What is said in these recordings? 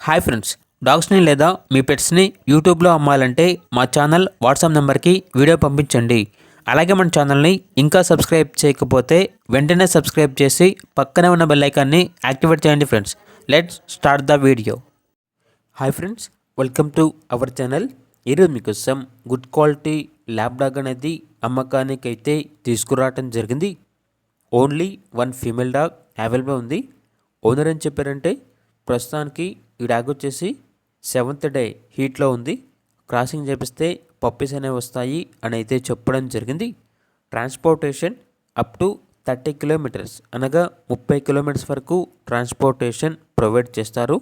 Hi friends, డాగ్స్ని లేదా మీ పెట్స్ని యూట్యూబ్లో అమ్మాలంటే మా ఛానల్ వాట్సాప్ నెంబర్కి వీడియో పంపించండి. అలాగే మన ఛానల్ని ఇంకా సబ్స్క్రైబ్ చేయకపోతే వెంటనే సబ్స్క్రైబ్ చేసి పక్కనే ఉన్న బెల్ ఐకాన్ని యాక్టివేట్ చేయండి friends. Let's start the video. Hi friends, welcome to our channel. ఈరోజు మీకోసం గుడ్ క్వాలిటీ ల్యాబ్ డాగ్ అనేది అమ్మకానికి అయితే తీసుకురావటం జరిగింది. Only one female dog available ఉంది. ఓనర్ అని చెప్పారంటే ప్రస్తుతానికి ఈ డాగ్ వచ్చేసి 7th డే హీట్లో ఉంది. క్రాసింగ్ చేపిస్తే పప్పీస్ అనేవి వస్తాయి అని అయితే చెప్పడం జరిగింది. ట్రాన్స్పోర్టేషన్ అప్ టు 30 కిలోమీటర్స్ అనగా 30 కిలోమీటర్స్ వరకు ట్రాన్స్పోర్టేషన్ ప్రొవైడ్ చేస్తారు.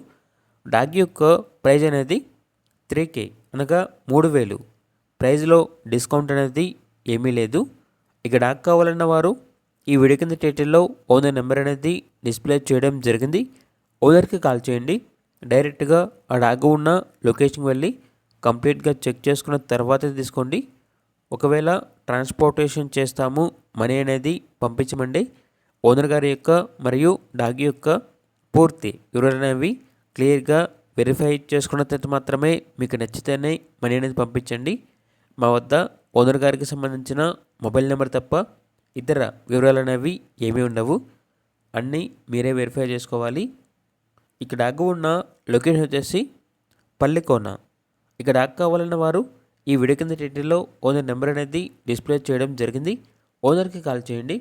డాగ్ యొక్క ప్రైజ్ అనేది 3K అనగా 3,000. ప్రైజ్లో డిస్కౌంట్ అనేది ఏమీ లేదు. ఇక డాగ్ కావాలన్న వారు ఈ వీడియో కింద టైటిల్లో ఓనర్ నెంబర్ అనేది డిస్ప్లే చేయడం జరిగింది. ఓనర్కి కాల్ చేయండి. డైరెక్ట్గా ఆ డాగ్ ఉన్న లొకేషన్కి వెళ్ళి కంప్లీట్గా చెక్ చేసుకున్న తర్వాత తీసుకోండి. ఒకవేళ ట్రాన్స్పోర్టేషన్ చేస్తాము మనీ అనేది పంపించమండి. ఓనర్ గారి యొక్క మరియు డాగ్ యొక్క పూర్తి వివరాలు అనేవి క్లియర్గా వెరిఫై చేసుకున్న తర్వాత మాత్రమే మీకు నచ్చితేనే మనీ అనేది పంపించండి. మా వద్ద ఓనర్ గారికి సంబంధించిన మొబైల్ నెంబర్ తప్ప ఇతర వివరాలు అనేవి ఏమీ ఉండవు. అన్నీ మీరే వెరిఫై చేసుకోవాలి. ఇక డాగ్ ఉన్న లొకేషన్ వచ్చేసి పల్లికోన. ఇక డాగ్ కావాలన్న వారు ఈ వీడియో కింద టైటిల్లో ఓనర్ నెంబర్ అనేది డిస్ప్లే చేయడం జరిగింది. ఓనర్కి కాల్ చేయండి.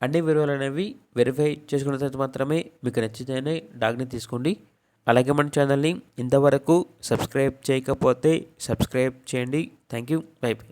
అన్ని వివరాలు అనేవి వెరిఫై చేసుకున్న తర్వాత మాత్రమే మీకు నచ్చితేనే డాగ్ని తీసుకోండి. అలాగే మన ఛానల్ని ఇంతవరకు సబ్స్క్రైబ్ చేయకపోతే సబ్స్క్రైబ్ చేయండి. Thank you. By by.